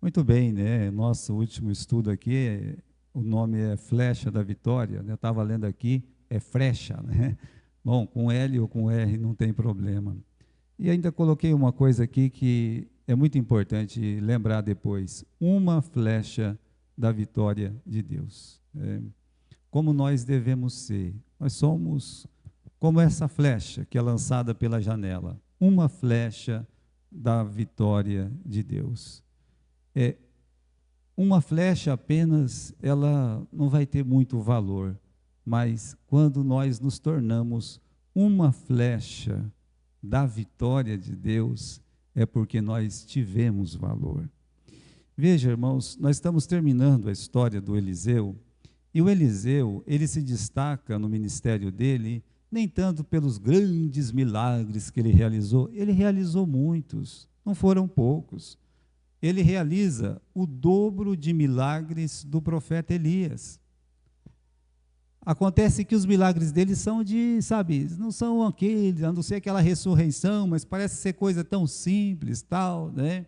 Muito bem, né? Nosso último estudo aqui, o nome é Flecha da Vitória, né? Eu estava lendo aqui, é Frecha, né? Bom, com L ou com R não tem problema. E ainda coloquei uma coisa aqui que é muito importante lembrar depois: uma flecha da vitória de Deus. Como nós devemos ser? Nós somos como essa flecha que é lançada pela janela, uma flecha da vitória de Deus. É, uma flecha apenas, ela não vai ter muito valor, mas quando nós nos tornamos uma flecha da vitória de Deus, é porque nós tivemos valor. Veja, irmãos, nós estamos terminando a história do Eliseu, e o Eliseu, ele se destaca no ministério dele, nem tanto pelos grandes milagres que ele realizou muitos, não foram poucos. Ele realiza o dobro de milagres do profeta Elias. Acontece que os milagres dele são não são aqueles, a não ser aquela ressurreição, mas parece ser coisa tão simples, tal, né?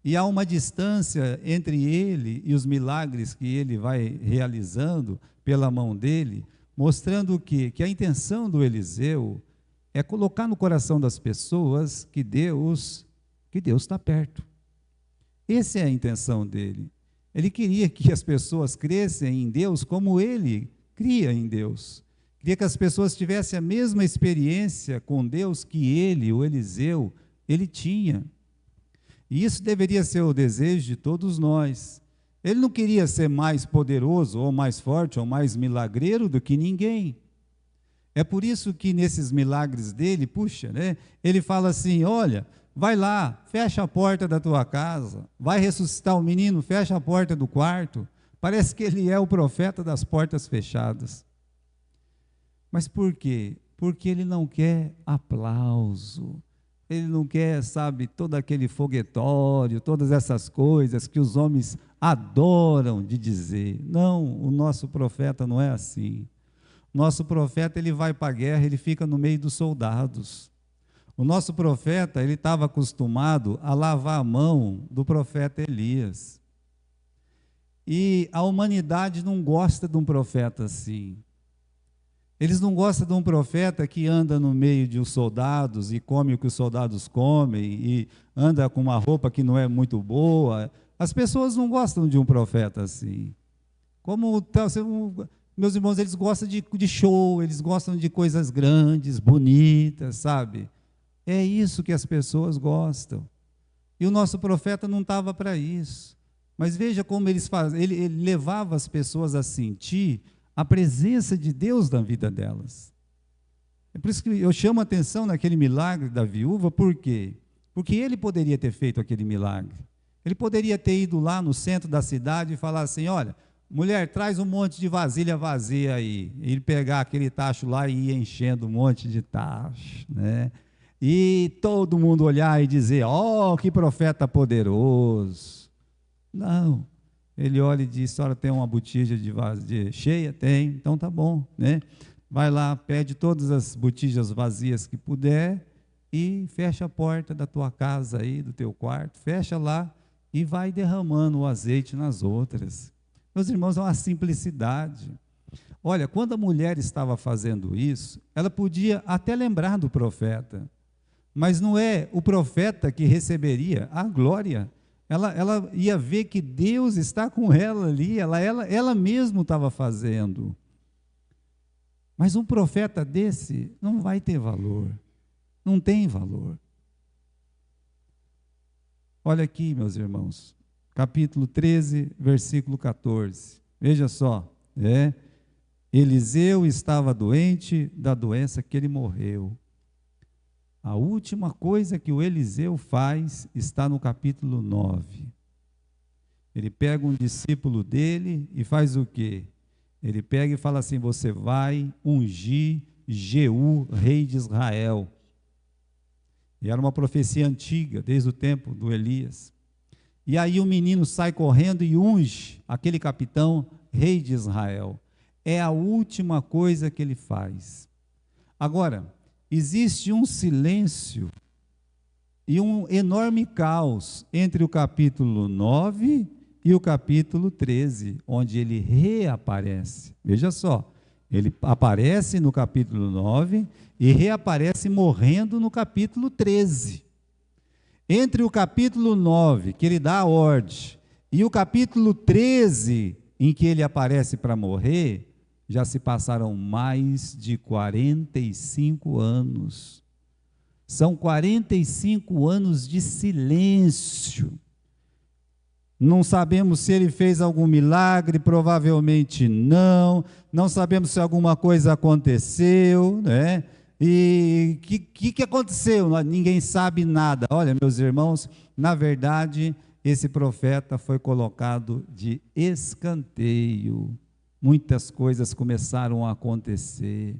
E há uma distância entre ele e os milagres que ele vai realizando pela mão dele, mostrando que a intenção do Eliseu é colocar no coração das pessoas que Deus está perto. Essa é a intenção dele. Ele queria que as pessoas crescem em Deus como ele cria em Deus. Queria que as pessoas tivessem a mesma experiência com Deus que ele, o Eliseu, ele tinha. E isso deveria ser o desejo de todos nós. Ele não queria ser mais poderoso, ou mais forte, ou mais milagreiro do que ninguém. É por isso que nesses milagres dele, né, ele fala assim: olha, vai lá, fecha a porta da tua casa, vai ressuscitar o menino, fecha a porta do quarto. Parece que ele é o profeta das portas fechadas. Mas por quê? Porque ele não quer aplauso. Ele não quer, todo aquele foguetório, todas essas coisas que os homens adoram de dizer. Não, o nosso profeta não é assim. Nosso profeta, ele vai para a guerra, ele fica no meio dos soldados. O nosso profeta, ele estava acostumado a lavar a mão do profeta Elias. E a humanidade não gosta de um profeta assim. Eles não gostam de um profeta que anda no meio de os soldados e come o que os soldados comem e anda com uma roupa que não é muito boa. As pessoas não gostam de um profeta assim. Meus irmãos, eles gostam de show, eles gostam de coisas grandes, bonitas, sabe? É isso que as pessoas gostam. E o nosso profeta não estava para isso. Mas veja como ele levava as pessoas a sentir a presença de Deus na vida delas. É por isso que eu chamo a atenção naquele milagre da viúva, por quê? Porque ele poderia ter feito aquele milagre. Ele poderia ter ido lá no centro da cidade e falar assim: olha, mulher, traz um monte de vasilha vazia aí. E ele pegar aquele tacho lá e ir enchendo um monte de tacho, né? E todo mundo olhar e dizer: ó, que profeta poderoso. Não. Ele olha e diz: a senhora tem uma botija cheia? Tem, então tá bom, né? Vai lá, pede todas as botijas vazias que puder e fecha a porta da tua casa aí, do teu quarto, fecha lá e vai derramando o azeite nas outras. Meus irmãos, é uma simplicidade. Olha, quando a mulher estava fazendo isso, ela podia até lembrar do profeta, mas não é o profeta que receberia a glória. Ela ia ver que Deus está com ela ali, ela mesma estava fazendo. Mas um profeta desse não vai ter valor, não tem valor. Olha aqui, meus irmãos, capítulo 13, versículo 14. Veja só, Eliseu estava doente da doença que ele morreu. A última coisa que o Eliseu faz está no capítulo 9. Ele pega um discípulo dele e faz o quê? Ele pega e fala assim: você vai ungir Jeú, rei de Israel. E era uma profecia antiga, desde o tempo do Elias. E aí o menino sai correndo e unge aquele capitão, rei de Israel. É a última coisa que ele faz. Agora, existe um silêncio e um enorme caos entre o capítulo 9 e o capítulo 13, onde ele reaparece. Veja só, ele aparece no capítulo 9 e reaparece morrendo no capítulo 13. Entre o capítulo 9, que ele dá a ordem, e o capítulo 13, em que ele aparece para morrer, já se passaram mais de 45 anos. São 45 anos de silêncio. Não sabemos se ele fez algum milagre, provavelmente não. Não sabemos se alguma coisa aconteceu, né? E o que aconteceu? Ninguém sabe nada. Olha, meus irmãos, na verdade, esse profeta foi colocado de escanteio. Muitas coisas começaram a acontecer.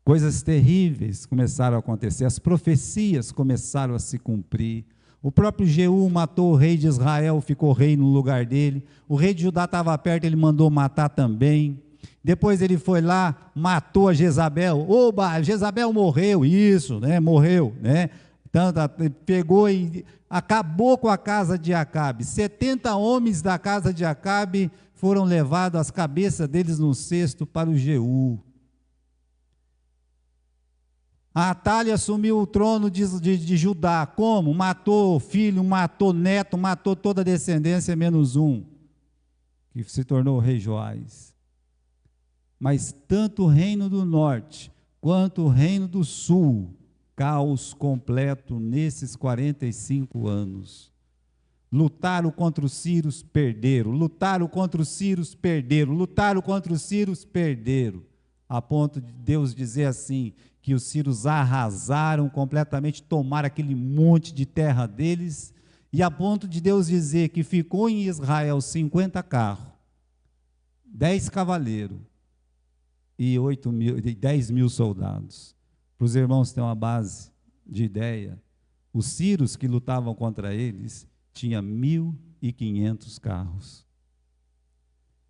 Coisas terríveis começaram a acontecer. As profecias começaram a se cumprir. O próprio Jeú matou o rei de Israel, ficou rei no lugar dele. O rei de Judá estava perto, ele mandou matar também. Depois ele foi lá, matou a Jezabel. Oba, Jezabel morreu, isso, né? Morreu, né? Tanto, pegou e acabou com a casa de Acabe. 70 homens da casa de Acabe foram levados, as cabeças deles num cesto para o Jeú. A Atália assumiu o trono de Judá. Como? Matou filho, matou neto, matou toda a descendência, menos um, que se tornou o rei Joás. Mas tanto o reino do norte, quanto o reino do sul, caos completo nesses 45 anos. Lutaram contra os sírios, perderam. Lutaram contra os sírios, perderam. Lutaram contra os sírios, perderam. A ponto de Deus dizer assim, que os sírios arrasaram completamente, tomaram aquele monte de terra deles, e a ponto de Deus dizer que ficou em Israel 50 carros, 10 cavaleiros e 10 mil soldados. Para os irmãos terem uma base de ideia, os sírios que lutavam contra eles tinham 1.500 carros.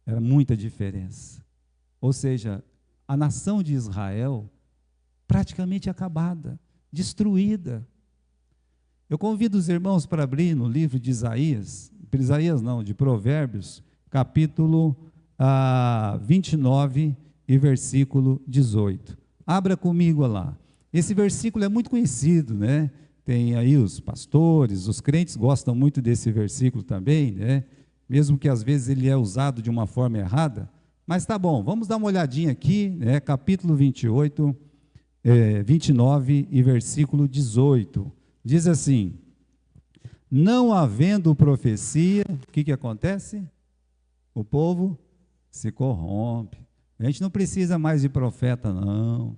Era muita diferença. Ou seja, a nação de Israel praticamente acabada, destruída. Eu convido os irmãos para abrir no livro de Isaías, de Provérbios, capítulo 29 e versículo 18. Abra comigo lá. Esse versículo é muito conhecido, né? Tem aí os pastores, os crentes gostam muito desse versículo também, né? Mesmo que às vezes ele é usado de uma forma errada, mas tá bom, vamos dar uma olhadinha aqui, né? Capítulo 28, 29 e versículo 18, diz assim: não havendo profecia, o que acontece? O povo se corrompe. A gente não precisa mais de profeta, não.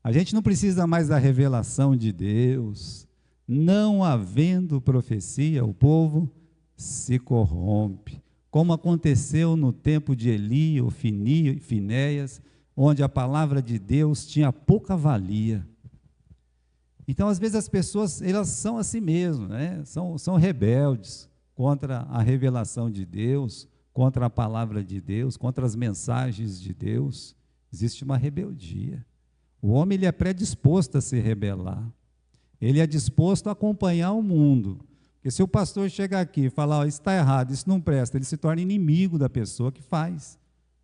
A gente não precisa mais da revelação de Deus. Não havendo profecia, o povo se corrompe. Como aconteceu no tempo de Eli, ou Finéias, onde a palavra de Deus tinha pouca valia. Então, às vezes, as pessoas, elas são assim mesmo, né? São rebeldes contra a revelação de Deus, contra a palavra de Deus, contra as mensagens de Deus. Existe uma rebeldia. O homem, ele é predisposto a se rebelar. Ele é disposto a acompanhar o mundo. Porque se o pastor chegar aqui e falar, isso está errado, isso não presta, ele se torna inimigo da pessoa que faz.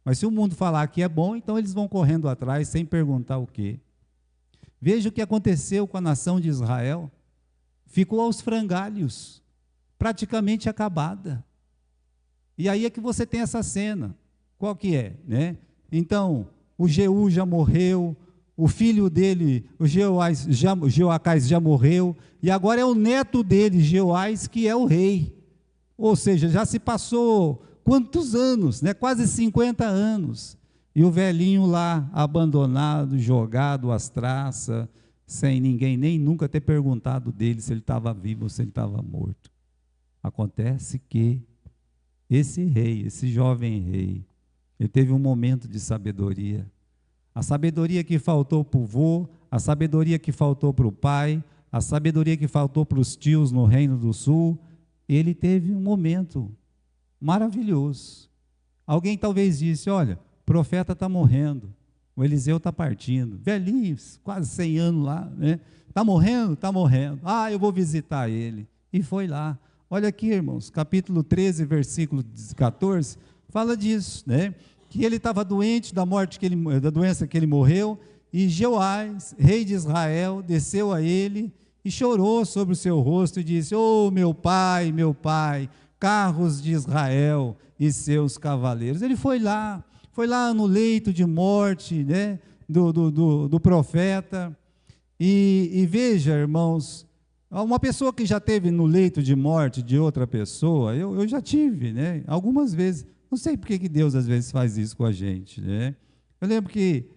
Mas se o mundo falar que é bom, então eles vão correndo atrás sem perguntar o quê. Veja o que aconteceu com a nação de Israel. Ficou aos frangalhos, praticamente acabada. E aí é que você tem essa cena. Qual que é, né? Então, o Jeú já morreu, o filho dele, o Jeoacás já morreu, e agora é o neto dele, Jeoás, que é o rei. Ou seja, já se passou quantos anos, né? Quase 50 anos. E o velhinho lá, abandonado, jogado às traças, sem ninguém nem nunca ter perguntado dele se ele estava vivo ou se ele estava morto. Acontece que esse rei, esse jovem rei, ele teve um momento de sabedoria. A sabedoria que faltou para o vô, a sabedoria que faltou para o pai, a sabedoria que faltou para os tios no Reino do Sul, ele teve um momento maravilhoso. Alguém talvez disse, olha, o profeta está morrendo, o Eliseu está partindo, velhinho, quase 100 anos lá, né? Está morrendo? Está morrendo. Ah, eu vou visitar ele. E foi lá. Olha aqui, irmãos, capítulo 13, versículo 14, fala disso, né? Que ele estava doente da doença que ele morreu, e Jeoás, rei de Israel, desceu a ele e chorou sobre o seu rosto e disse: "Oh, meu pai, carros de Israel e seus cavaleiros." Ele foi lá no leito de morte, né, do profeta, e veja, irmãos, uma pessoa que já teve no leito de morte de outra pessoa, eu já tive, né, algumas vezes. Não sei por que Deus às vezes faz isso com a gente, né? Eu lembro que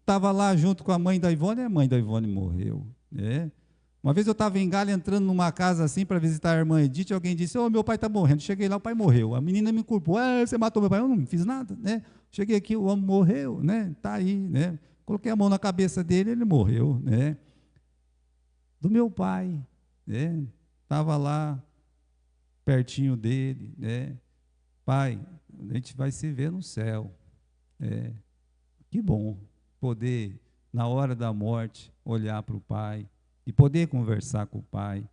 estava lá junto com a mãe da Ivone, e a mãe da Ivone morreu, né? Uma vez eu estava em Galha, entrando numa casa assim para visitar a irmã Edith, e alguém disse: "Oh, meu pai está morrendo." Cheguei lá, o pai morreu. A menina me culpou: "Ah, você matou meu pai." Eu não fiz nada, né? Cheguei aqui, o homem morreu, né? Está aí, né? Coloquei a mão na cabeça dele, ele morreu, né? Do meu pai, né? Estava lá pertinho dele, né? "Pai, a gente vai se ver no céu." Que bom poder, na hora da morte, olhar para o pai e poder conversar com o pai.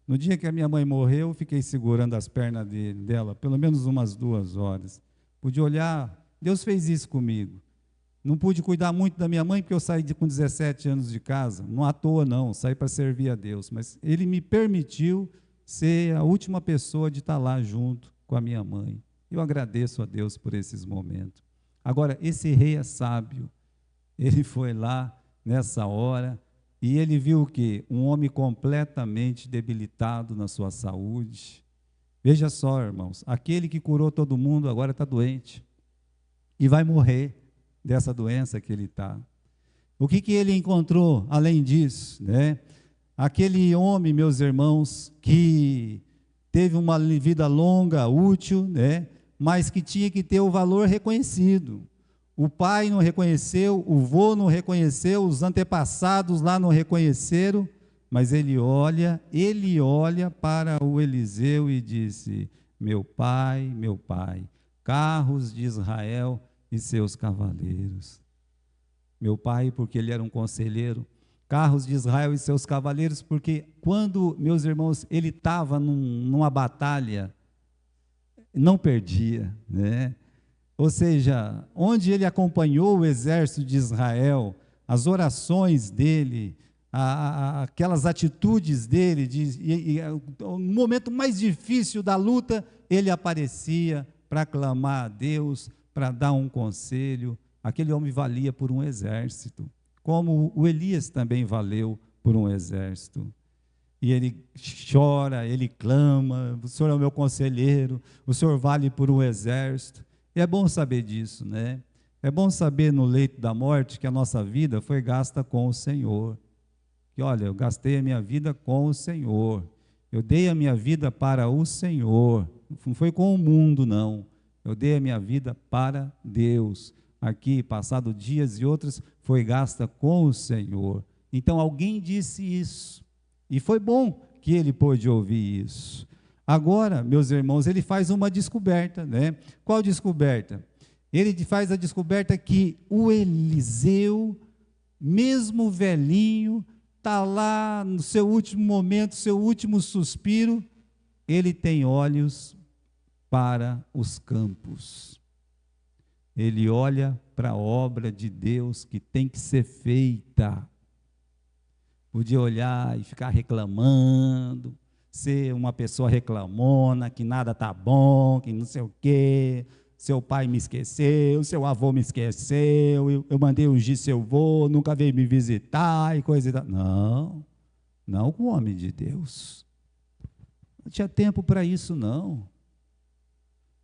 No dia que a minha mãe morreu, eu fiquei segurando as pernas dela, pelo menos umas 2 horas. Pude olhar, Deus fez isso comigo. Não pude cuidar muito da minha mãe, porque eu saí com 17 anos de casa, não à toa não, saí para servir a Deus, mas Ele me permitiu ser a última pessoa de estar lá junto com a minha mãe. Eu agradeço a Deus por esses momentos. Agora, esse rei é sábio. Ele foi lá nessa hora e ele viu o quê? Um homem completamente debilitado na sua saúde. Veja só, irmãos, aquele que curou todo mundo agora está doente e vai morrer dessa doença que ele está. O que ele encontrou além disso, né? Aquele homem, meus irmãos, que teve uma vida longa, útil, né? Mas que tinha que ter o valor reconhecido. O pai não reconheceu, o vô não reconheceu, os antepassados lá não reconheceram, mas ele olha para o Eliseu e disse: meu pai, carros de Israel e seus cavaleiros." Meu pai, porque ele era um conselheiro, carros de Israel e seus cavaleiros, porque quando, meus irmãos, ele estava numa batalha, não perdia, né? Ou seja, onde ele acompanhou o exército de Israel, as orações dele, aquelas atitudes dele, no momento mais difícil da luta, ele aparecia para clamar a Deus, para dar um conselho. Aquele homem valia por um exército, como o Elias também valeu por um exército. E ele chora, ele clama: "O Senhor é o meu conselheiro, o Senhor vale por um exército." E é bom saber disso, né? É bom saber no leito da morte que a nossa vida foi gasta com o Senhor. Que olha, eu gastei a minha vida com o Senhor. Eu dei a minha vida para o Senhor. Não foi com o mundo, não. Eu dei a minha vida para Deus. Aqui, passado dias e outros, foi gasta com o Senhor. Então alguém disse isso. E foi bom que ele pôde ouvir isso. Agora, meus irmãos, ele faz uma descoberta, né? Qual descoberta? Ele faz a descoberta que o Eliseu, mesmo velhinho, está lá no seu último momento, seu último suspiro, ele tem olhos para os campos. Ele olha para a obra de Deus que tem que ser feita. Podia olhar e ficar reclamando, ser uma pessoa reclamona, que nada está bom, que não sei o quê, seu pai me esqueceu, seu avô me esqueceu, eu mandei ungir seu avô, nunca veio me visitar e coisa e tal. Não com o homem de Deus. Não tinha tempo para isso, não.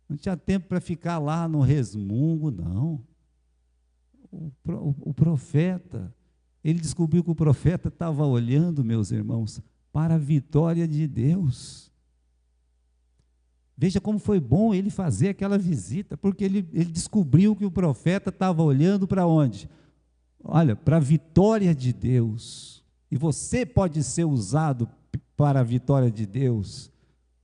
Não tinha tempo para ficar lá no resmungo, não. O profeta, ele descobriu que o profeta estava olhando, meus irmãos, para a vitória de Deus. Veja como foi bom ele fazer aquela visita, porque ele descobriu que o profeta estava olhando para onde? Olha, para a vitória de Deus. E você pode ser usado para a vitória de Deus.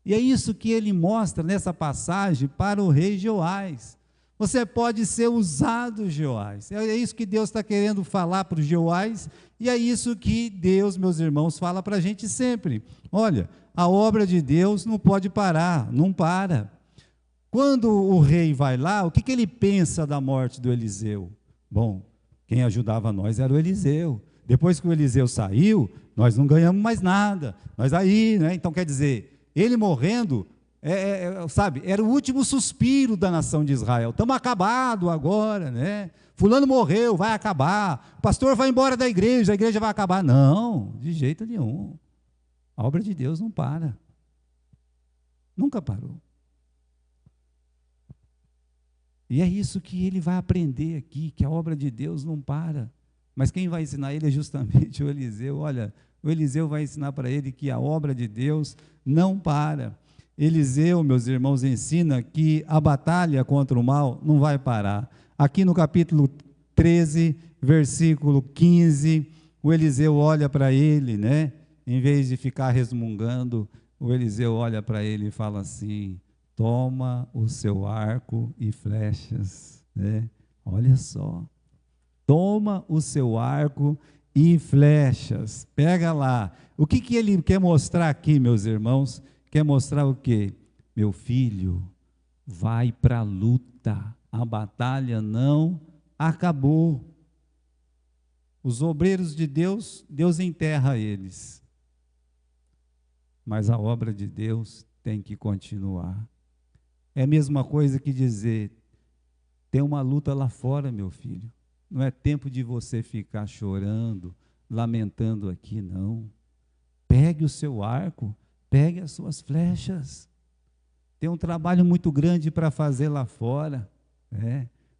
E é isso que ele mostra nessa passagem para o rei Joás. Você pode ser usado, Joás. É isso que Deus está querendo falar para o Joás, e é isso que Deus, meus irmãos, fala para a gente sempre. Olha, a obra de Deus não pode parar, não para. Quando o rei vai lá, o que ele pensa da morte do Eliseu? Bom, quem ajudava nós era o Eliseu. Depois que o Eliseu saiu, nós não ganhamos mais nada. Nós aí, né? Então quer dizer, ele morrendo, sabe, era o último suspiro da nação de Israel. Estamos acabados agora, né? Fulano morreu, vai acabar. O pastor vai embora da igreja, a igreja vai acabar. Não, de jeito nenhum. A obra de Deus não para. Nunca parou. E é isso que ele vai aprender aqui, que a obra de Deus não para. Mas quem vai ensinar ele é justamente o Eliseu. Olha, o Eliseu vai ensinar para ele que a obra de Deus não para. Eliseu, meus irmãos, ensina que a batalha contra o mal não vai parar. Aqui no capítulo 13, versículo 15, o Eliseu olha para ele, né? Em vez de ficar resmungando, o Eliseu olha para ele e fala assim: toma o seu arco e flechas, né? Olha só, toma o seu arco e flechas, pega lá. O que ele quer mostrar aqui, meus irmãos? Quer mostrar o quê? Meu filho, vai para a luta, a batalha não acabou. Os obreiros de Deus, Deus enterra eles, mas a obra de Deus tem que continuar. É a mesma coisa que dizer, tem uma luta lá fora, meu filho. Não é tempo de você ficar chorando, lamentando aqui, não. Pegue o seu arco, pegue as suas flechas. Tem um trabalho muito grande para fazer lá fora.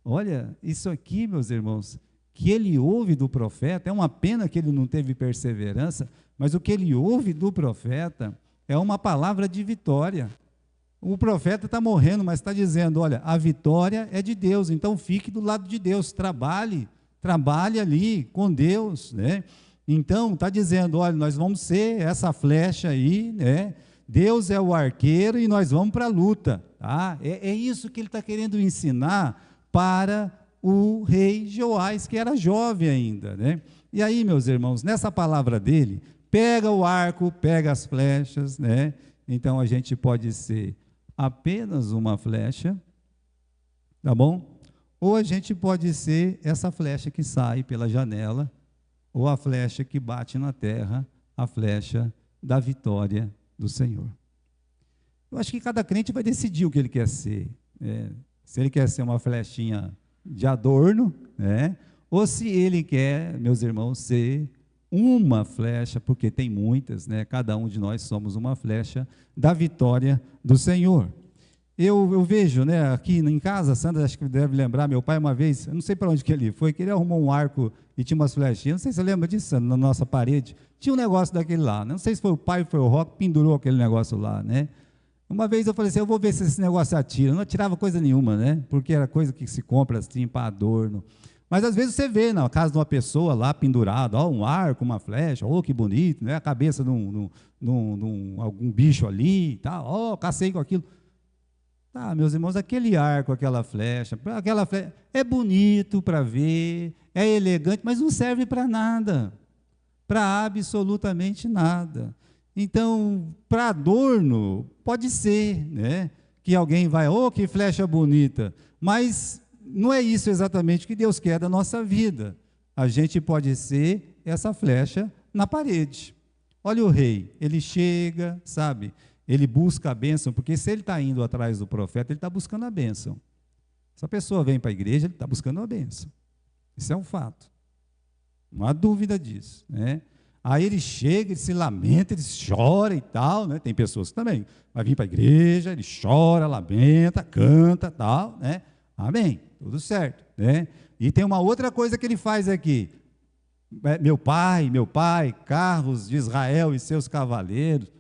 Olha, isso aqui, meus irmãos, que ele ouve do profeta, é uma pena que ele não teve perseverança, mas o que ele ouve do profeta é uma palavra de vitória. O profeta está morrendo, mas está dizendo, olha, a vitória é de Deus, então fique do lado de Deus, trabalhe ali com Deus, né? Então, está dizendo, olha, nós vamos ser essa flecha aí, né? Deus é o arqueiro e nós vamos para a luta, tá? É isso que ele está querendo ensinar para o rei Joás, que era jovem ainda, né? E aí, meus irmãos, nessa palavra dele, pega o arco, pega as flechas, né? Então, a gente pode ser apenas uma flecha, tá bom? Ou a gente pode ser essa flecha que sai pela janela, ou a flecha que bate na terra, a flecha da vitória do Senhor. Eu acho que cada crente vai decidir o que ele quer ser. Se ele quer ser uma flechinha de adorno, né? Ou se ele quer, meus irmãos, ser uma flecha, porque tem muitas, né? Cada um de nós somos uma flecha da vitória do Senhor. Eu vejo, né, aqui em casa, a Sandra acho que deve lembrar, meu pai uma vez, eu não sei para onde que ele foi, que ele arrumou um arco e tinha umas flechinhas, não sei se você lembra disso, Sandra, na nossa parede, tinha um negócio daquele lá, não sei se foi o pai ou foi o Rock, pendurou aquele negócio lá, né? Uma vez eu falei assim, eu vou ver se esse negócio atira, não atirava coisa nenhuma, né? Porque era coisa que se compra assim, para adorno. Mas às vezes você vê na casa de uma pessoa lá pendurado, ó, um arco, uma flecha, oh, que bonito, né? A cabeça de algum bicho ali e tal, ó, cacei com aquilo. Tá, meus irmãos, aquele arco, aquela flecha é bonito para ver, é elegante, mas não serve para nada, para absolutamente nada. Então, para adorno, pode ser, né? Que alguém vai, oh, que flecha bonita, mas não é isso exatamente que Deus quer da nossa vida. A gente pode ser essa flecha na parede. Olha o rei, ele chega, sabe? Ele busca a bênção, porque se ele está indo atrás do profeta, ele está buscando a bênção. Se a pessoa vem para a igreja, ele está buscando a bênção. Isso é um fato. Não há dúvida disso, né? Aí ele chega, ele se lamenta, ele chora e tal, né? Tem pessoas que também vai vir para a igreja, ele chora, lamenta, canta, tal, né? Amém, tudo certo, né? E tem uma outra coisa que ele faz aqui. Meu pai, carros de Israel e seus cavaleiros.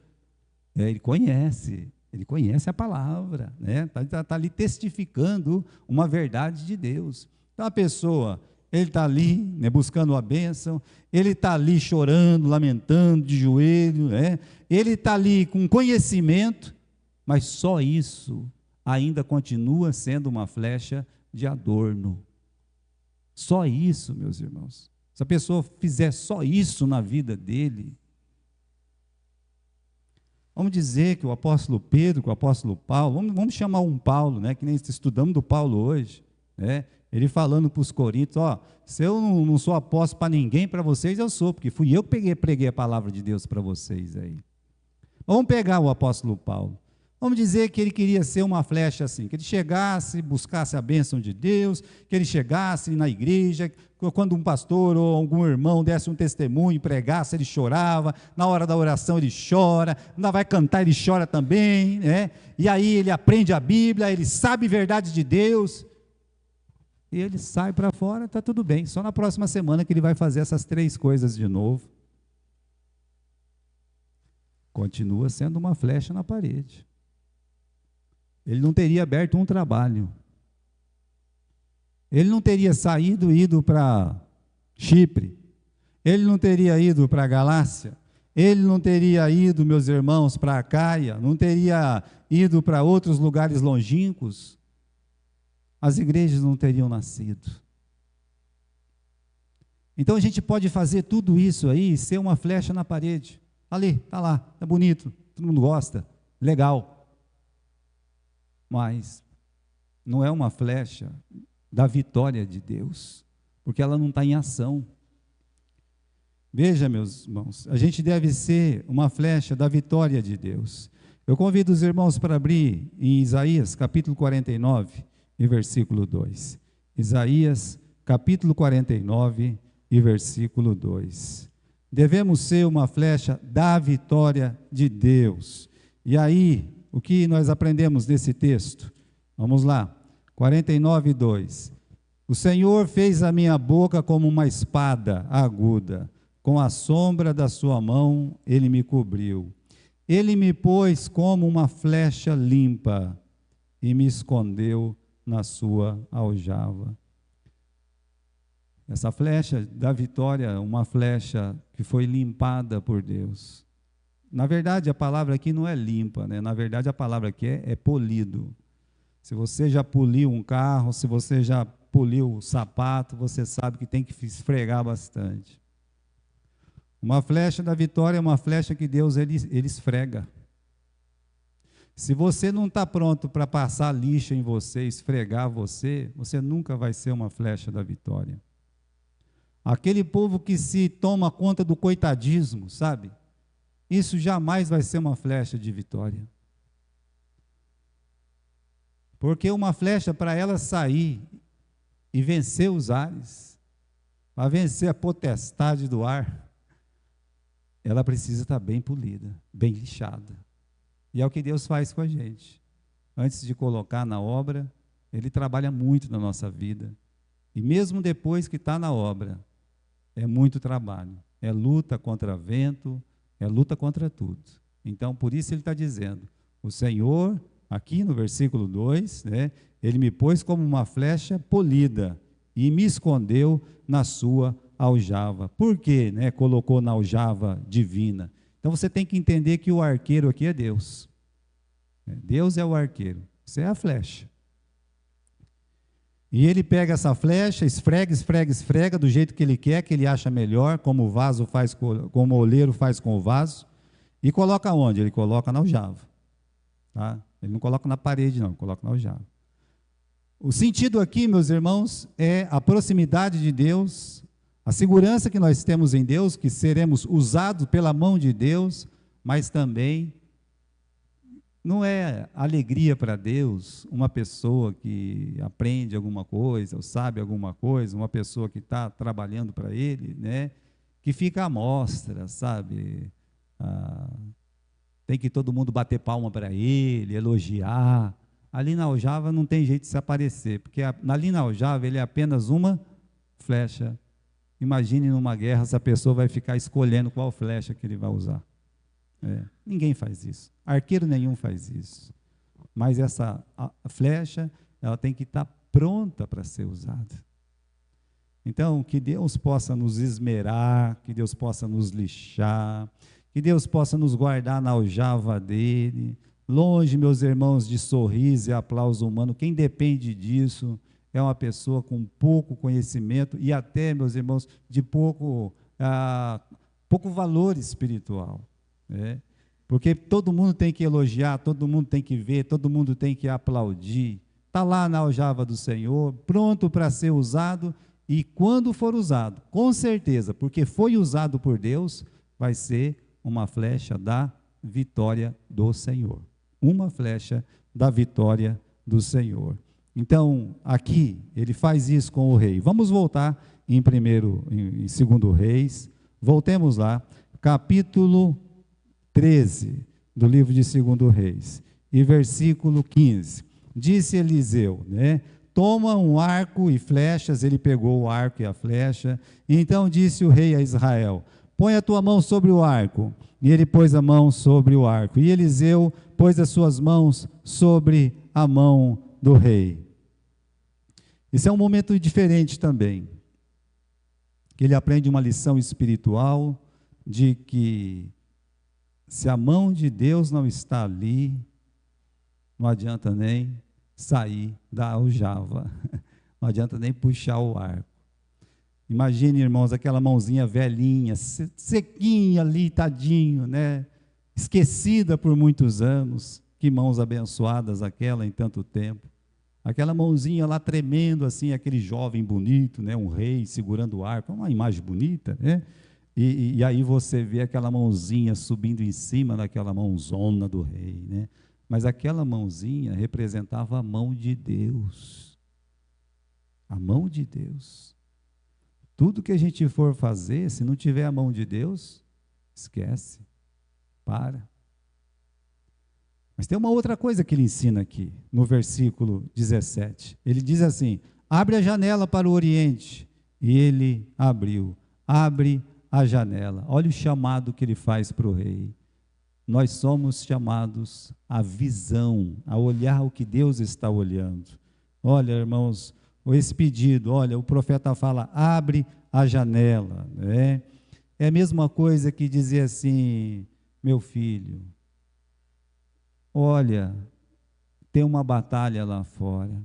Ele conhece a palavra, né? Tá ali testificando uma verdade de Deus. Então a pessoa, ele está ali, né, buscando a bênção, ele está ali chorando, lamentando, de joelho, né? Ele está ali com conhecimento, mas só isso ainda continua sendo uma flecha de adorno. Só isso, meus irmãos. Se a pessoa fizer só isso na vida dele, vamos dizer que o apóstolo Pedro, que o apóstolo Paulo, vamos chamar um Paulo, né, que nem estudamos do Paulo hoje, né, ele falando para os coríntios, se eu não sou apóstolo para ninguém, para vocês eu sou, porque fui eu que preguei a palavra de Deus para vocês aí. Vamos pegar o apóstolo Paulo. Vamos dizer que ele queria ser uma flecha assim, que ele chegasse, buscasse a bênção de Deus, que ele chegasse na igreja, quando um pastor ou algum irmão desse um testemunho, pregasse, ele chorava, na hora da oração ele chora, ainda vai cantar, ele chora também, né? E aí ele aprende a Bíblia, ele sabe a verdade de Deus, e ele sai para fora, está tudo bem, só na próxima semana que ele vai fazer essas 3 coisas de novo. Continua sendo uma flecha na parede. Ele não teria aberto um trabalho. Ele não teria ido para Chipre. Ele não teria ido para a Galácia. Ele não teria ido, meus irmãos, para a Acaia. Não teria ido para outros lugares longínquos. As igrejas não teriam nascido. Então a gente pode fazer tudo isso aí e ser uma flecha na parede. Ali, está lá, está bonito, todo mundo gosta, legal. Mas não é uma flecha da vitória de Deus, porque ela não está em ação. Veja, meus irmãos, a gente deve ser uma flecha da vitória de Deus. Eu convido os irmãos para abrir em Isaías, capítulo 49, e versículo 2. Isaías, capítulo 49, e versículo 2. Devemos ser uma flecha da vitória de Deus. E aí, o que nós aprendemos nesse texto? Vamos lá, 49, 2. O Senhor fez a minha boca como uma espada aguda, com a sombra da sua mão ele me cobriu. Ele me pôs como uma flecha limpa e me escondeu na sua aljava. Essa flecha da vitória, uma flecha que foi limpada por Deus. Na verdade, a palavra aqui não é limpa, né? Na verdade, a palavra aqui é polido. Se você já poliu um carro, se você já poliu o sapato, você sabe que tem que esfregar bastante. Uma flecha da vitória é uma flecha que Deus ele esfrega. Se você não está pronto para passar lixa em você, esfregar você, você nunca vai ser uma flecha da vitória. Aquele povo que se toma conta do coitadismo, sabe? Isso jamais vai ser uma flecha de vitória. Porque uma flecha, para ela sair e vencer os ares, para vencer a potestade do ar, ela precisa estar bem polida, bem lixada. E é o que Deus faz com a gente. Antes de colocar na obra, Ele trabalha muito na nossa vida. E mesmo depois que está na obra, é muito trabalho. É luta contra vento, é luta contra tudo. Então, por isso ele está dizendo, o Senhor, aqui no versículo 2, né, ele me pôs como uma flecha polida e me escondeu na sua aljava. Por quê, né, colocou na aljava divina? Então, você tem que entender que o arqueiro aqui é Deus. Deus é o arqueiro, você é a flecha. E ele pega essa flecha, esfrega, esfrega, esfrega do jeito que ele quer, que ele acha melhor, como o vaso faz, como o oleiro faz com o vaso, e coloca onde? Ele coloca na aljava. Tá? Ele não coloca na parede, não, ele coloca na aljava. O sentido aqui, meus irmãos, é a proximidade de Deus, a segurança que nós temos em Deus, que seremos usados pela mão de Deus, mas também não é alegria para Deus uma pessoa que aprende alguma coisa, ou sabe alguma coisa, uma pessoa que está trabalhando para Ele, né, que fica à mostra, sabe? Tem que todo mundo bater palma para Ele, elogiar. Ali na aljava não tem jeito de se aparecer, porque ali na aljava ele é apenas uma flecha. Imagine numa guerra se a pessoa vai ficar escolhendo qual flecha que ele vai usar. Ninguém faz isso, arqueiro nenhum faz isso, mas essa flecha, ela tem que estar pronta para ser usada. Então, que Deus possa nos esmerar, que Deus possa nos lixar, que Deus possa nos guardar na aljava dele, longe, meus irmãos, de sorriso e aplauso humano. Quem depende disso é uma pessoa com pouco conhecimento e até, meus irmãos, de pouco valor espiritual, né? Porque todo mundo tem que elogiar, todo mundo tem que ver, todo mundo tem que aplaudir. Está lá na aljava do Senhor, pronto para ser usado, e quando for usado, com certeza, porque foi usado por Deus, vai ser uma flecha da vitória do Senhor. Uma flecha da vitória do Senhor. Então, aqui, ele faz isso com o rei. Vamos voltar em 2 Reis, voltemos lá, capítulo 13 do livro de 2 Reis, e versículo 15. Disse Eliseu, né? Toma um arco e flechas. Ele pegou o arco e a flecha. Então disse o rei a Israel: põe a tua mão sobre o arco. E ele pôs a mão sobre o arco. E Eliseu pôs as suas mãos sobre a mão do rei. Esse é um momento diferente também, que ele aprende uma lição espiritual de que se a mão de Deus não está ali, não adianta nem sair da aljava, não adianta nem puxar o arco. Imagine, irmãos, aquela mãozinha velhinha, sequinha ali, tadinho, né? Esquecida por muitos anos. Que mãos abençoadas aquela em tanto tempo. Aquela mãozinha lá tremendo assim, aquele jovem bonito, né? Um rei segurando o arco, uma imagem bonita, né? E aí você vê aquela mãozinha subindo em cima daquela mãozona do rei, né? Mas aquela mãozinha representava a mão de Deus. A mão de Deus. Tudo que a gente for fazer, se não tiver a mão de Deus, esquece, para. Mas tem uma outra coisa que ele ensina aqui, no versículo 17. Ele diz assim: abre a janela para o oriente. E ele abriu. Abre a janela. Olha o chamado que ele faz para o rei. Nós somos chamados à visão, a olhar o que Deus está olhando. Olha, irmãos, esse pedido, olha, o profeta fala: abre a janela, né? É a mesma coisa que dizer assim: meu filho, olha, tem uma batalha lá fora.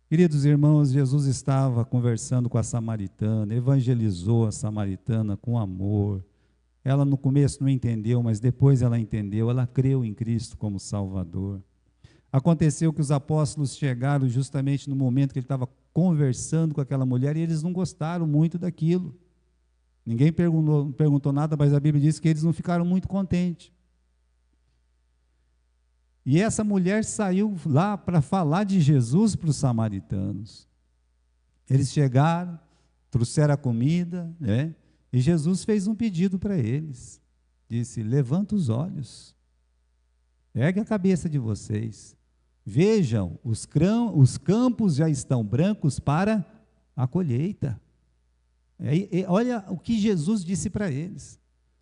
Queridos irmãos, Jesus estava conversando com a samaritana, evangelizou a samaritana com amor. Ela no começo não entendeu, mas depois ela entendeu, ela creu em Cristo como Salvador. Aconteceu que os apóstolos chegaram justamente no momento que ele estava conversando com aquela mulher, e eles não gostaram muito daquilo. Ninguém perguntou nada, mas a Bíblia diz que eles não ficaram muito contentes. E essa mulher saiu lá para falar de Jesus para os samaritanos. Eles chegaram, trouxeram a comida, né? E Jesus fez um pedido para eles. Disse: levanta os olhos, ergue a cabeça de vocês. Vejam, os campos já estão brancos para a colheita. Olha o que Jesus disse para eles.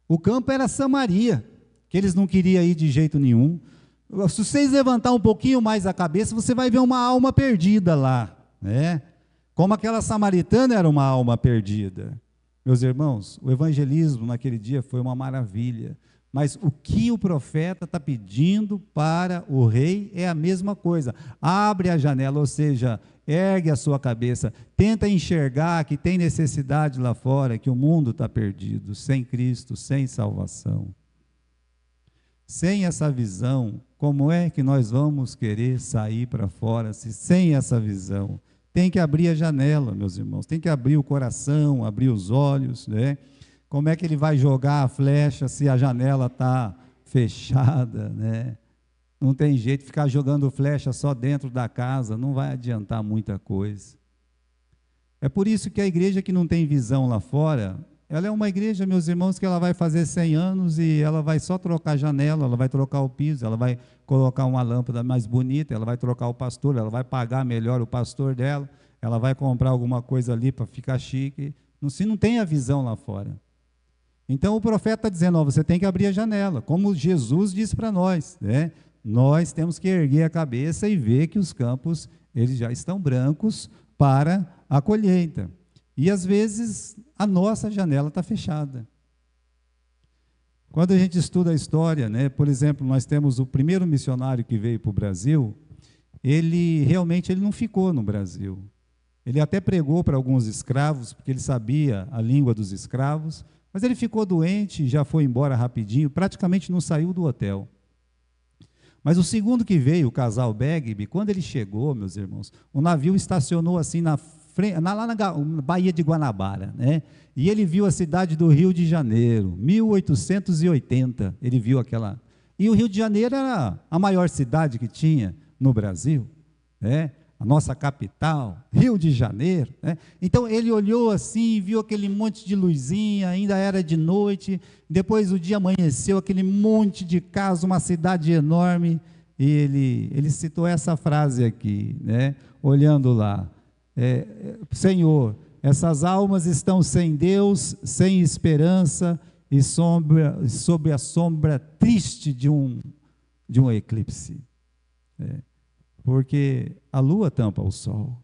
O campo era Samaria, que eles não queriam ir de jeito nenhum. Se vocês levantar um pouquinho mais a cabeça, você vai ver uma alma perdida lá, né? Como aquela samaritana era uma alma perdida. Meus irmãos, o evangelismo naquele dia foi uma maravilha. Mas o que o profeta está pedindo para o rei é a mesma coisa. Abre a janela, ou seja, ergue a sua cabeça, tenta enxergar que tem necessidade lá fora, que o mundo está perdido, sem Cristo, sem salvação. Sem essa visão, como é que nós vamos querer sair para fora, se sem essa visão? Tem que abrir a janela, meus irmãos, tem que abrir o coração, abrir os olhos, né? Como é que ele vai jogar a flecha se a janela está fechada, né? Não tem jeito de ficar jogando flecha só dentro da casa, não vai adiantar muita coisa. É por isso que a igreja que não tem visão lá fora, ela é uma igreja, meus irmãos, que ela vai fazer 100 anos e ela vai só trocar a janela, ela vai trocar o piso, ela vai colocar uma lâmpada mais bonita, ela vai trocar o pastor, ela vai pagar melhor o pastor dela, ela vai comprar alguma coisa ali para ficar chique. Se não tem a visão lá fora. Então o profeta está dizendo: ó, você tem que abrir a janela, como Jesus disse para nós, né? Nós temos que erguer a cabeça e ver que os campos eles já estão brancos para a colheita. E às vezes a nossa janela está fechada. Quando a gente estuda a história, né, por exemplo, nós temos o primeiro missionário que veio para o Brasil, ele realmente ele não ficou no Brasil. Ele até pregou para alguns escravos, porque ele sabia a língua dos escravos, mas ele ficou doente, já foi embora rapidinho, praticamente não saiu do hotel. Mas o segundo que veio, o casal Begbie, quando ele chegou, meus irmãos, o navio estacionou assim lá na Baía de Guanabara, né? E ele viu a cidade do Rio de Janeiro, 1880, ele viu aquela. E o Rio de Janeiro era a maior cidade que tinha no Brasil, né? A nossa capital, Rio de Janeiro, né? Então ele olhou assim, viu aquele monte de luzinha, ainda era de noite, depois o dia amanheceu, aquele monte de casa, uma cidade enorme, e ele citou essa frase aqui, né? Olhando lá, Senhor, essas almas estão sem Deus, sem esperança, e sob a sombra triste de um eclipse. Porque a lua tampa o sol.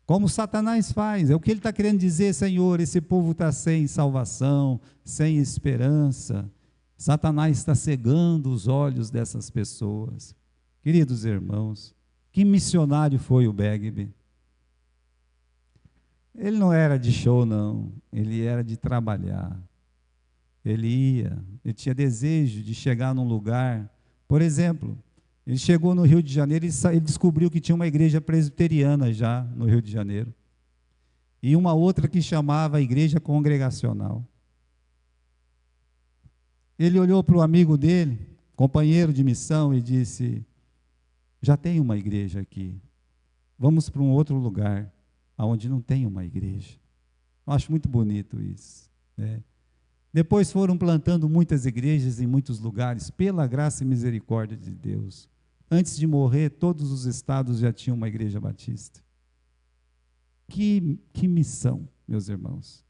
Como Satanás faz, é o que ele está querendo dizer, Senhor, esse povo está sem salvação, sem esperança. Satanás está cegando os olhos dessas pessoas. Queridos irmãos, que missionário foi o Begbie? Ele não era de show, não, ele era de trabalhar. Ele tinha desejo de chegar num lugar, por exemplo, ele chegou no Rio de Janeiro e ele descobriu que tinha uma igreja presbiteriana já no Rio de Janeiro. E uma outra que chamava a igreja congregacional. Ele olhou para o amigo dele, companheiro de missão, e disse: já tem uma igreja aqui, vamos para um outro lugar, onde não tem uma igreja. Eu acho muito bonito isso, né? Depois foram plantando muitas igrejas em muitos lugares, pela graça e misericórdia de Deus. Antes de morrer, todos os estados já tinham uma igreja batista. Que missão, meus irmãos.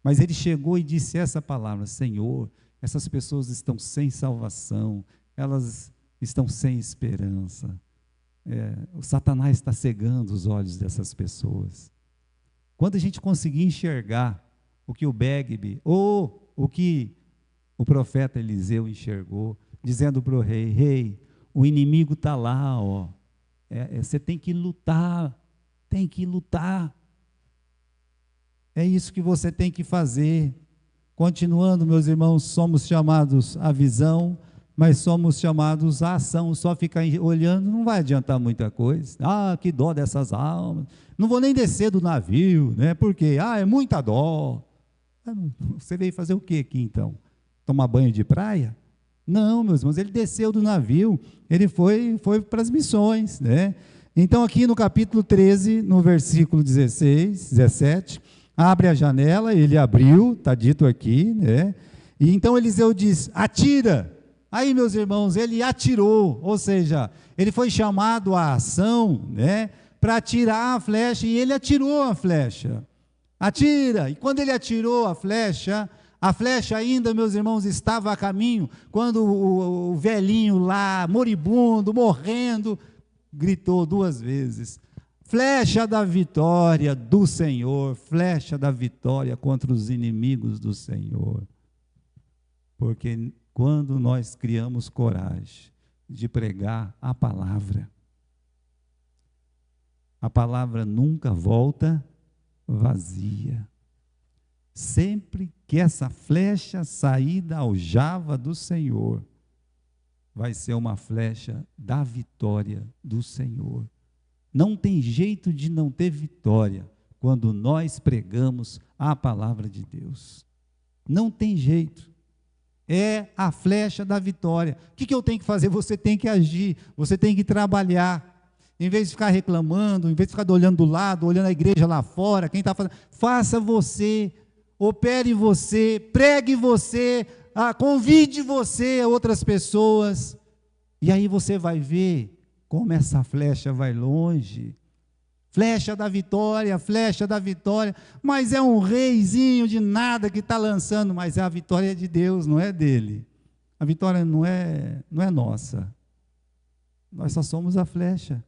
Mas ele chegou e disse essa palavra: Senhor, essas pessoas estão sem salvação, elas estão sem esperança. O Satanás está cegando os olhos dessas pessoas. Quando a gente conseguir enxergar o que o Begbie, ou o que o profeta Eliseu enxergou, dizendo para o rei: rei, o inimigo está lá, ó. Você tem que lutar, tem que lutar. É isso que você tem que fazer. Continuando, meus irmãos, somos chamados à visão, mas somos chamados à ação. Só ficar olhando não vai adiantar muita coisa. Ah, que dó dessas almas. Não vou nem descer do navio, né? Porque, é muita dó. Você veio fazer o que aqui então? Tomar banho de praia? Não, meus irmãos, ele desceu do navio, ele foi para as missões, né? Então aqui no capítulo 13, no versículo 16, 17, abre a janela, ele abriu, está dito aqui, né? E então Eliseu diz: atira. Aí, meus irmãos, ele atirou, ou seja, ele foi chamado à ação, né? Para atirar a flecha, e ele atirou a flecha. Atira, e quando ele atirou a flecha ainda, meus irmãos, estava a caminho, quando o velhinho lá, moribundo, morrendo, gritou 2 vezes: flecha da vitória do Senhor, flecha da vitória contra os inimigos do Senhor. Porque quando nós criamos coragem de pregar a palavra nunca volta vazia. Sempre que essa flecha sair da aljava do Senhor, vai ser uma flecha da vitória do Senhor. Não tem jeito de não ter vitória quando nós pregamos a palavra de Deus. Não tem jeito. É a flecha da vitória. O que eu tenho que fazer? Você tem que agir, você tem que trabalhar. Em vez de ficar reclamando, em vez de ficar olhando do lado, olhando a igreja lá fora, quem está fazendo, faça você, opere você, pregue você, convide você a outras pessoas, e aí você vai ver como essa flecha vai longe. Flecha da vitória, mas é um reizinho de nada que está lançando, mas a vitória é de Deus, não é dele. A vitória não é nossa, nós só somos a flecha.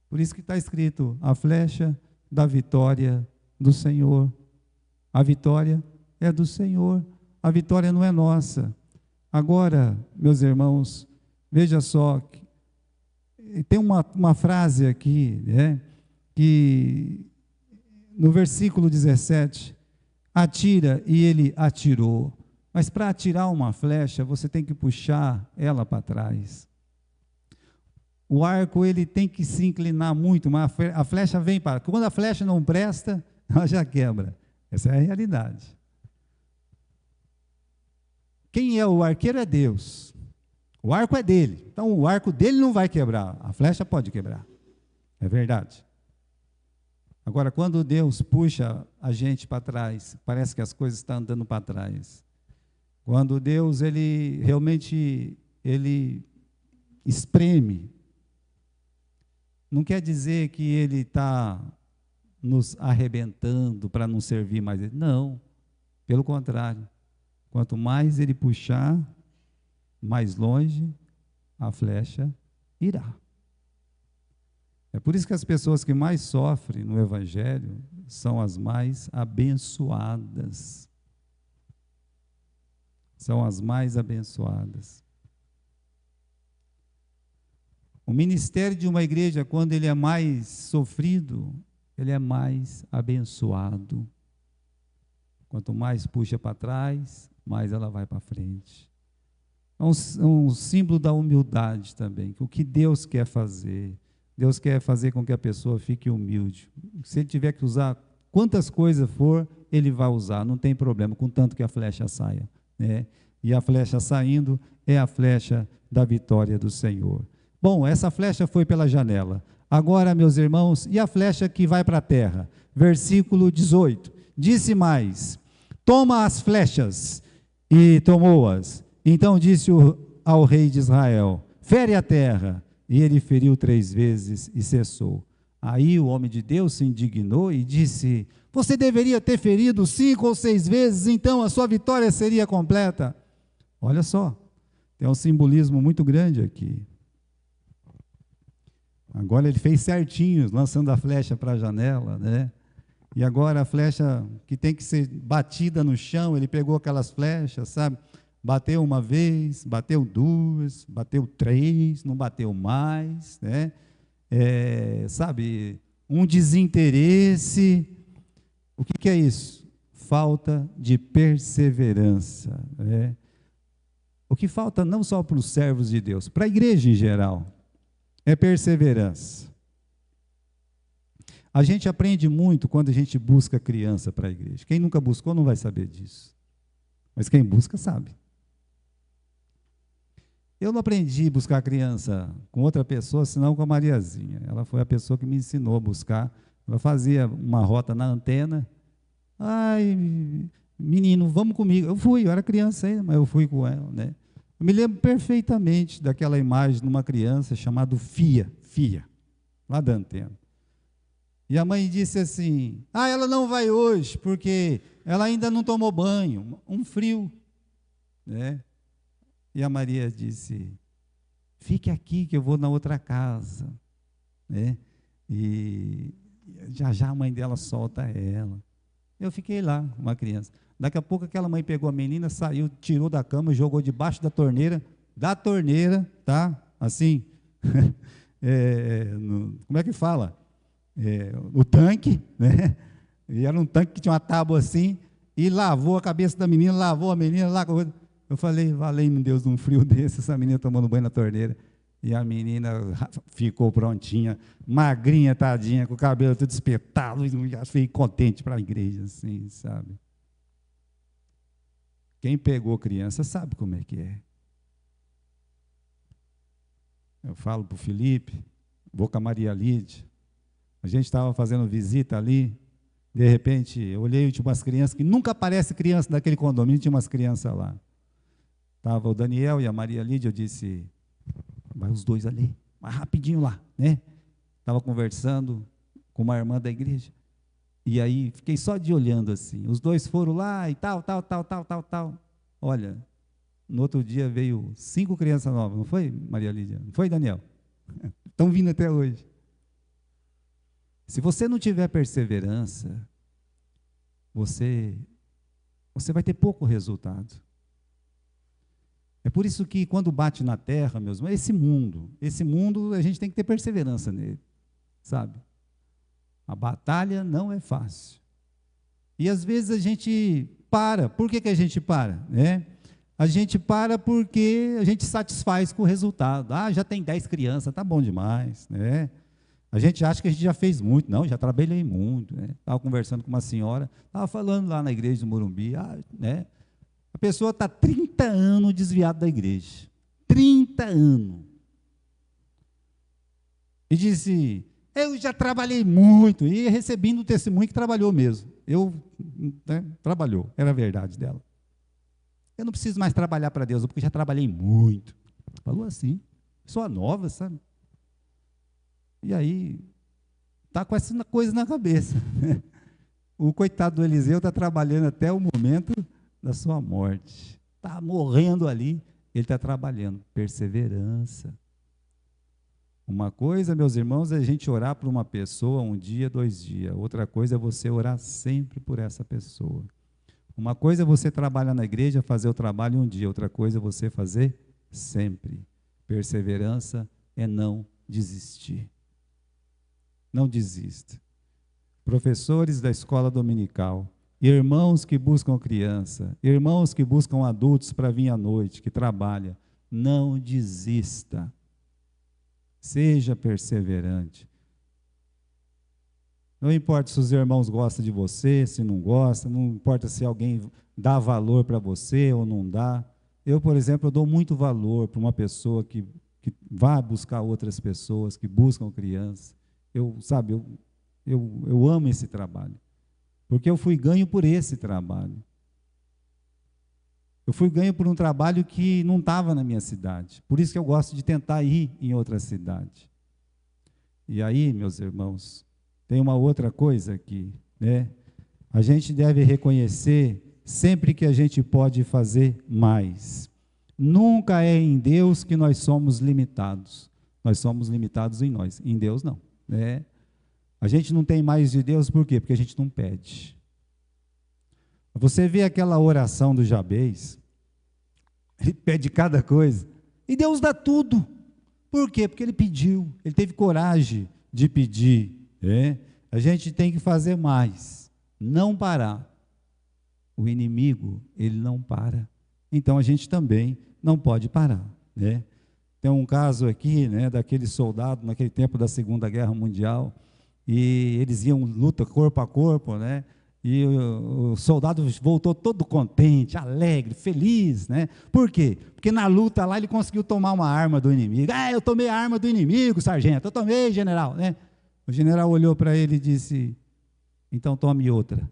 Por isso que está escrito: a flecha da vitória do Senhor. A vitória é do Senhor, a vitória não é nossa. Agora, meus irmãos, veja só, tem uma frase aqui, que no versículo 17, atira, e ele atirou. Mas para atirar uma flecha, você tem que puxar ela para trás. O arco, ele tem que se inclinar muito, mas a flecha vem para... Quando a flecha não presta, ela já quebra. Essa é a realidade. Quem é o arqueiro é Deus. O arco é dele. Então, o arco dele não vai quebrar. A flecha pode quebrar. É verdade. Agora, quando Deus puxa a gente para trás, parece que as coisas estão andando para trás. Quando Deus, ele realmente, ele espreme, não quer dizer que ele está nos arrebentando para não servir mais. Não, pelo contrário. Quanto mais ele puxar, mais longe a flecha irá. É por isso que as pessoas que mais sofrem no Evangelho são as mais abençoadas. São as mais abençoadas. O ministério de uma igreja, quando ele é mais sofrido, ele é mais abençoado. Quanto mais puxa para trás, mais ela vai para frente. É um símbolo da humildade também, o que Deus quer fazer. Deus quer fazer com que a pessoa fique humilde. Se ele tiver que usar quantas coisas for, ele vai usar, não tem problema, contanto que a flecha saia. E a flecha saindo é a flecha da vitória do Senhor. Bom, essa flecha foi pela janela. Agora, meus irmãos, e a flecha que vai para a terra? Versículo 18. Disse mais: toma as flechas, e tomou-as. Então disse ao rei de Israel: fere a terra. E ele feriu 3 vezes e cessou. Aí o homem de Deus se indignou e disse: você deveria ter ferido 5 ou 6 vezes, então a sua vitória seria completa. Olha só, tem um simbolismo muito grande aqui. Agora ele fez certinho, lançando a flecha para a janela, E agora a flecha que tem que ser batida no chão, ele pegou aquelas flechas, sabe? Bateu uma vez, bateu 2, bateu 3, não bateu mais, sabe? Um desinteresse. O que é isso? Falta de perseverança, O que falta não só para os servos de Deus, para a igreja em geral, é perseverança. A gente aprende muito quando a gente busca criança para a igreja. Quem nunca buscou não vai saber disso. Mas quem busca sabe. Eu não aprendi a buscar criança com outra pessoa, senão com a Mariazinha. Ela foi a pessoa que me ensinou a buscar. Ela fazia uma rota na antena. Ai, menino, vamos comigo. Eu era criança ainda, mas eu fui com ela, Eu me lembro perfeitamente daquela imagem de uma criança chamada Fia, lá da antena. E a mãe disse assim: ela não vai hoje, porque ela ainda não tomou banho, um frio. E a Maria disse: fique aqui que eu vou na outra casa. E já a mãe dela solta ela. Eu fiquei lá, uma criança. Daqui a pouco aquela mãe pegou a menina, saiu, tirou da cama, jogou debaixo da torneira, tá? Assim, como é que fala? O tanque, E era um tanque que tinha uma tábua assim, e lavou a cabeça da menina, lavou a menina, Eu falei: valei-me Deus, num frio desse, essa menina tomando banho na torneira. E a menina ficou prontinha, magrinha, tadinha, com o cabelo tudo espetado, e fiquei contente para a igreja, assim, sabe? Quem pegou criança sabe como é que é. Eu falo para o Felipe, vou com a Maria Lídia, a gente estava fazendo visita ali, de repente, eu olhei e tinha umas crianças, que nunca aparece criança daquele condomínio, tinha umas crianças lá. Estava o Daniel e a Maria Lídia, eu disse: vai os dois ali, mais rapidinho lá, Estava conversando com uma irmã da igreja, e aí fiquei só de olhando assim, os dois foram lá e tal. Olha, no outro dia veio 5 crianças novas, não foi, Maria Lídia? Não foi, Daniel? Estão vindo até hoje. Se você não tiver perseverança, você vai ter pouco resultado. É por isso que quando bate na terra, meus irmãos, esse mundo a gente tem que ter perseverança nele, sabe? A batalha não é fácil. E às vezes a gente para. Por que a gente para? A gente para porque a gente satisfaz com o resultado. Ah, já tem 10 crianças, tá bom demais, né? A gente acha que a gente já fez muito. Não, já trabalhei muito, né? Estava conversando com uma senhora, estava falando lá na igreja do Morumbi, né? A pessoa está 30 anos desviada da igreja. 30 anos. E disse, eu já trabalhei muito, e recebendo o testemunho que trabalhou mesmo. Trabalhou, era a verdade dela. Eu não preciso mais trabalhar para Deus, porque já trabalhei muito. Falou assim, pessoa nova, sabe? E aí, está com essa coisa na cabeça. O coitado do Eliseu está trabalhando até o momento da sua morte. Está morrendo ali, ele está trabalhando. Perseverança. Uma coisa, meus irmãos, é a gente orar por uma pessoa um dia, 2 dias. Outra coisa é você orar sempre por essa pessoa. Uma coisa é você trabalhar na igreja, fazer o trabalho um dia. Outra coisa é você fazer sempre. Perseverança é não desistir. Não desista. Professores da escola dominical, irmãos que buscam criança, irmãos que buscam adultos para vir à noite, que trabalham, não desista. Seja perseverante. Não importa se os irmãos gostam de você, se não gostam, não importa se alguém dá valor para você ou não dá. Eu, por exemplo, eu dou muito valor para uma pessoa que vai buscar outras pessoas, que buscam crianças. Eu amo esse trabalho, porque eu fui ganho por esse trabalho. Eu fui ganho por um trabalho que não estava na minha cidade, por isso que eu gosto de tentar ir em outra cidade. E aí, meus irmãos, tem uma outra coisa aqui, né? A gente deve reconhecer sempre que a gente pode fazer mais. Nunca é em Deus que nós somos limitados. Nós somos limitados em nós, em Deus não. A gente não tem mais de Deus, por quê? Porque a gente não pede. Você vê aquela oração do Jabez, ele pede cada coisa, e Deus dá tudo. Por quê? Porque ele pediu, ele teve coragem de pedir. A gente tem que fazer mais, não parar. O inimigo, ele não para, então a gente também não pode parar. Tem um caso aqui, daquele soldado, naquele tempo da Segunda Guerra Mundial, e eles iam luta corpo a corpo, e o soldado voltou todo contente, alegre, feliz, Por quê? Porque na luta lá ele conseguiu tomar uma arma do inimigo. Eu tomei a arma do inimigo, sargento, eu tomei, general, O general olhou para ele e disse, então tome outra.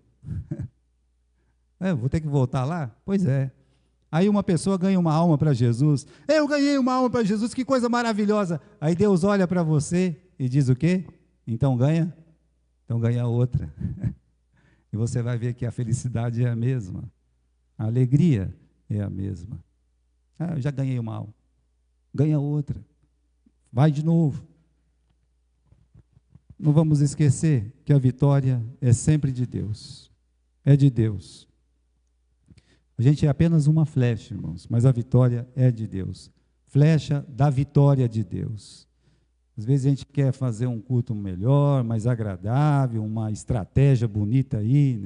Vou ter que voltar lá? Pois é. Aí uma pessoa ganha uma alma para Jesus. Eu ganhei uma alma para Jesus, que coisa maravilhosa. Aí Deus olha para você e diz o quê? Então ganha outra. E você vai ver que a felicidade é a mesma. A alegria é a mesma. Eu já ganhei uma alma. Ganha outra. Vai de novo. Não vamos esquecer que a vitória é sempre de Deus. É de Deus. A gente é apenas uma flecha, irmãos, mas a vitória é de Deus. Flecha da vitória de Deus. Às vezes a gente quer fazer um culto melhor, mais agradável, uma estratégia bonita aí,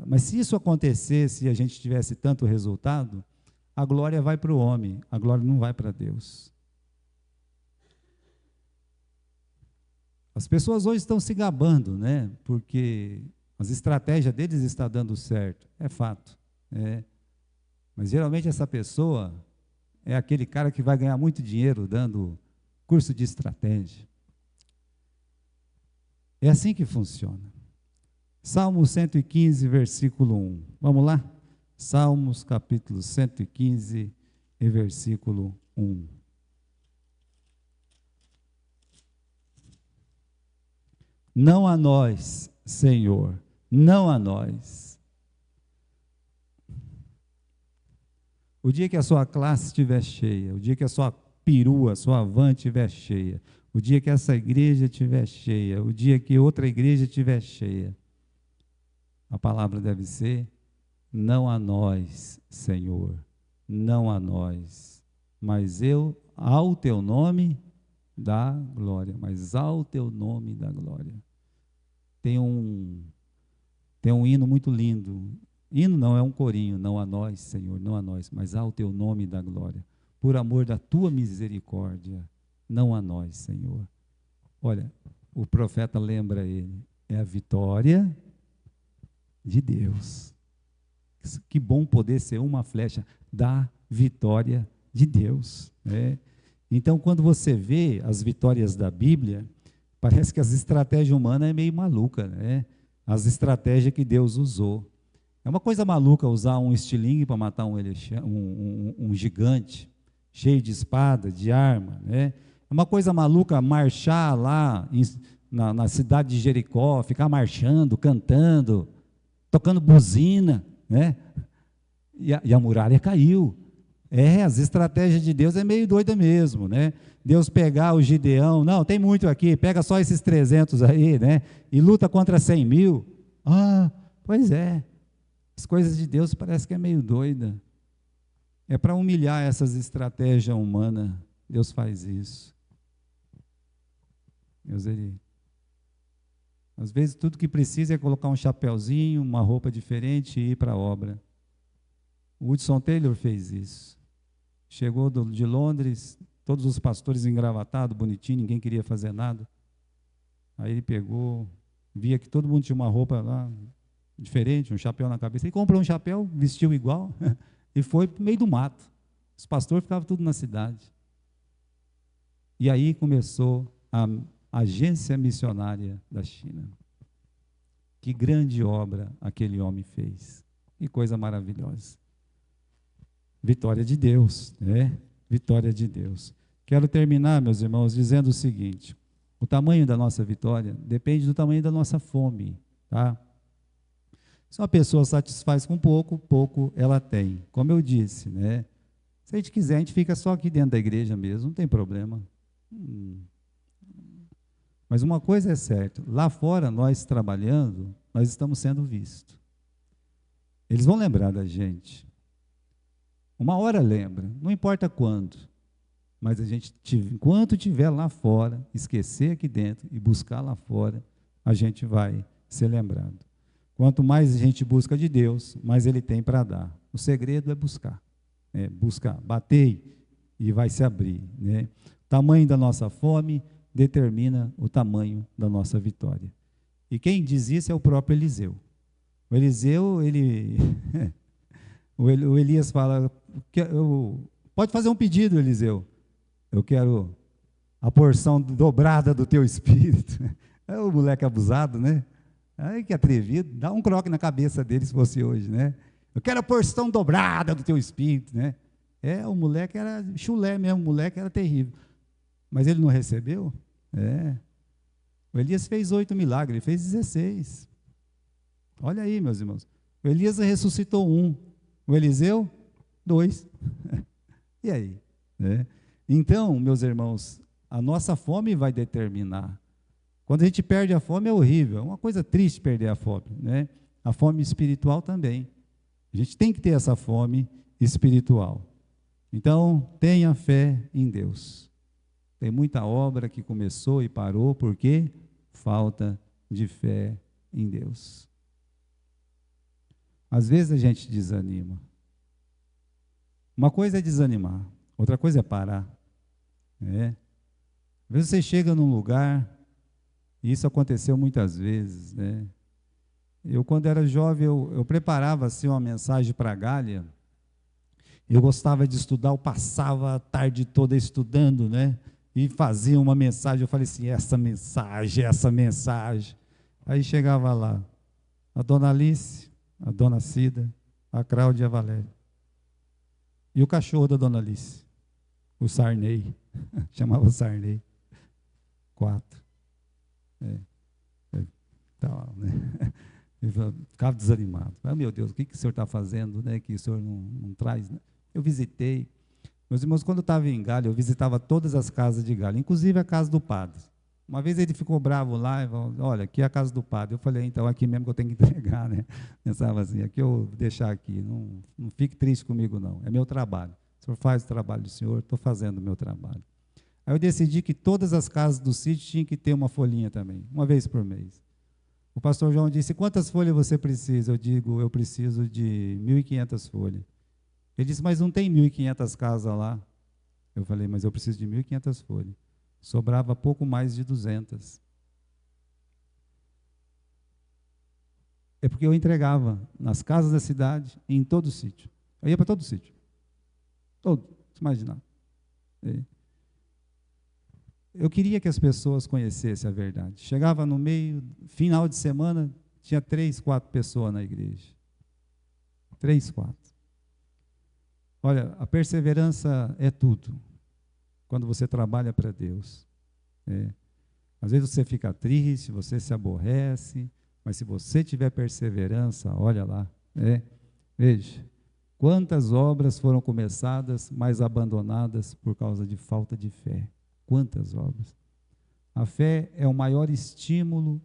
mas se isso acontecesse e a gente tivesse tanto resultado, a glória vai para o homem, a glória não vai para Deus. As pessoas hoje estão se gabando, porque as estratégias deles estão dando certo, é fato. Mas geralmente essa pessoa é aquele cara que vai ganhar muito dinheiro dando curso de estratégia. É assim que funciona. Salmo 115, versículo 1. Vamos lá? Salmos, capítulo 115, e versículo 1. Não a nós, Senhor, não a nós. O dia que a sua classe estiver cheia, o dia que a sua perua, a sua van estiver cheia, o dia que essa igreja estiver cheia, o dia que outra igreja estiver cheia, a palavra deve ser, não a nós, Senhor, não a nós, mas eu, ao teu nome, dá glória, mas ao teu nome dá glória. Tem um hino muito lindo, hino não, é um corinho, não a nós, Senhor, não a nós, mas ao teu nome dá glória, por amor da tua misericórdia, não a nós, Senhor. Olha, o profeta lembra ele, é a vitória de Deus. Que bom poder ser uma flecha da vitória de Deus, né? Então, quando você vê as vitórias da Bíblia, parece que as estratégias humanas é meio maluca, né? As estratégias que Deus usou. É uma coisa maluca usar um estilingue para matar um gigante, cheio de espada, de arma, né? É uma coisa maluca marchar lá na cidade de Jericó, ficar marchando, cantando, tocando buzina, né? E a muralha caiu. As estratégias de Deus é meio doida mesmo, né? Deus pegar o Gideão, não, tem muito aqui, pega só esses 300 aí, né? E luta contra 100.000. Pois é. As coisas de Deus parece que é meio doida. É para humilhar essas estratégias humanas. Deus faz isso. Deus, às vezes tudo que precisa é colocar um chapéuzinho, uma roupa diferente e ir para a obra. O Hudson Taylor fez isso. Chegou de Londres, todos os pastores engravatados, bonitinho, ninguém queria fazer nada. Aí ele pegou, via que todo mundo tinha uma roupa lá diferente, um chapéu na cabeça. Ele comprou um chapéu, vestiu igual e foi para o meio do mato. Os pastores ficavam tudo na cidade. E aí começou a agência missionária da China. Que grande obra aquele homem fez. Que coisa maravilhosa. Vitória de Deus, né? Vitória de Deus. Quero terminar, meus irmãos, dizendo o seguinte: o tamanho da nossa vitória depende do tamanho da nossa fome, tá? Se uma pessoa satisfaz com pouco, pouco ela tem. Como eu disse, né? Se a gente quiser, a gente fica só aqui dentro da igreja mesmo, não tem problema. Mas uma coisa é certa, lá fora, nós trabalhando, nós estamos sendo vistos. Eles vão lembrar da gente. Uma hora lembra, não importa quando, mas a gente, enquanto estiver lá fora, esquecer aqui dentro e buscar lá fora, a gente vai ser lembrado. Quanto mais a gente busca de Deus, mais Ele tem para dar. O segredo é buscar, bater e vai se abrir, né? O tamanho da nossa fome determina o tamanho da nossa vitória. E quem diz isso é o próprio Eliseu. O Eliseu, o Elias fala, pode fazer um pedido, Eliseu. Eu quero a porção dobrada do teu espírito. É o moleque abusado, né? Ai, que atrevido. Dá um croque na cabeça dele se fosse hoje, né? Eu quero a porção dobrada do teu espírito, né? O moleque era chulé mesmo, o moleque era terrível. Mas ele não recebeu? O Elias fez 8 milagres, ele fez 16. Olha aí, meus irmãos. O Elias ressuscitou 1. O Eliseu, 2. E aí? Então, meus irmãos, a nossa fome vai determinar. Quando a gente perde a fome é horrível, é uma coisa triste perder a fome, né? A fome espiritual também. A gente tem que ter essa fome espiritual. Então, tenha fé em Deus. Tem muita obra que começou e parou porque falta de fé em Deus. Às vezes a gente desanima. Uma coisa é desanimar, outra coisa é parar. Às vezes você chega num lugar, e isso aconteceu muitas vezes, né? Eu, quando era jovem, eu preparava assim, uma mensagem para a Gália. Eu gostava de estudar, eu passava a tarde toda estudando, né? E fazia uma mensagem, eu falei assim, essa mensagem. Aí chegava lá, a dona Alice, a dona Cida, a Cláudia e a Valéria. E o cachorro da dona Alice, o Sarney, chamava Sarney. 4. Tal, né? Eu ficava desanimado. Meu Deus, o que o senhor está fazendo, né? Que o senhor não traz, né? Eu visitei. Meus irmãos, quando eu estava em Galho, eu visitava todas as casas de Galho, inclusive a casa do padre. Uma vez ele ficou bravo lá, e falou, olha, aqui é a casa do padre. Eu falei, então aqui mesmo que eu tenho que entregar, né? Pensava assim, aqui eu vou deixar aqui, não fique triste comigo não, é meu trabalho. O senhor faz o trabalho do senhor, estou fazendo o meu trabalho. Aí eu decidi que todas as casas do sítio tinham que ter uma folhinha também, uma vez por mês. O pastor João disse, quantas folhas você precisa? Eu digo, eu preciso de 1.500 folhas. Ele disse, mas não tem 1.500 casas lá. Eu falei, mas eu preciso de 1.500 folhas. Sobrava pouco mais de 200. É porque eu entregava nas casas da cidade e em todo o sítio. Eu ia para todo o sítio. Todo, se imaginar. Eu queria que as pessoas conhecessem a verdade. Chegava no meio, final de semana, tinha 3, 4 pessoas na igreja. 3, 4. Olha, a perseverança é tudo. Quando você trabalha para Deus. Às vezes você fica triste, você se aborrece, mas se você tiver perseverança, olha lá. Veja, quantas obras foram começadas, mas abandonadas por causa de falta de fé. Quantas obras? A fé é o maior estímulo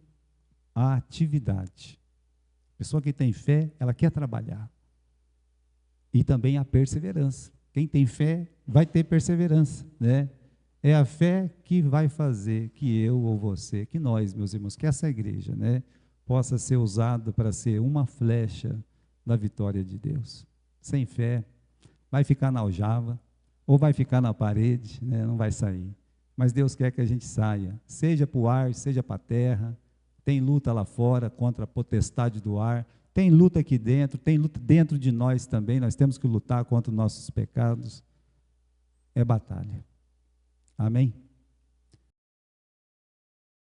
à atividade. A pessoa que tem fé, ela quer trabalhar. E também a perseverança. Quem tem fé vai ter perseverança, né? É a fé que vai fazer que eu ou você, que nós, meus irmãos, que essa igreja, né, possa ser usada para ser uma flecha da vitória de Deus. Sem fé, vai ficar na aljava, ou vai ficar na parede, né, não vai sair. Mas Deus quer que a gente saia, seja para o ar, seja para a terra. Tem luta lá fora contra a potestade do ar, tem luta aqui dentro, tem luta dentro de nós também, nós temos que lutar contra os nossos pecados. É batalha. Amém?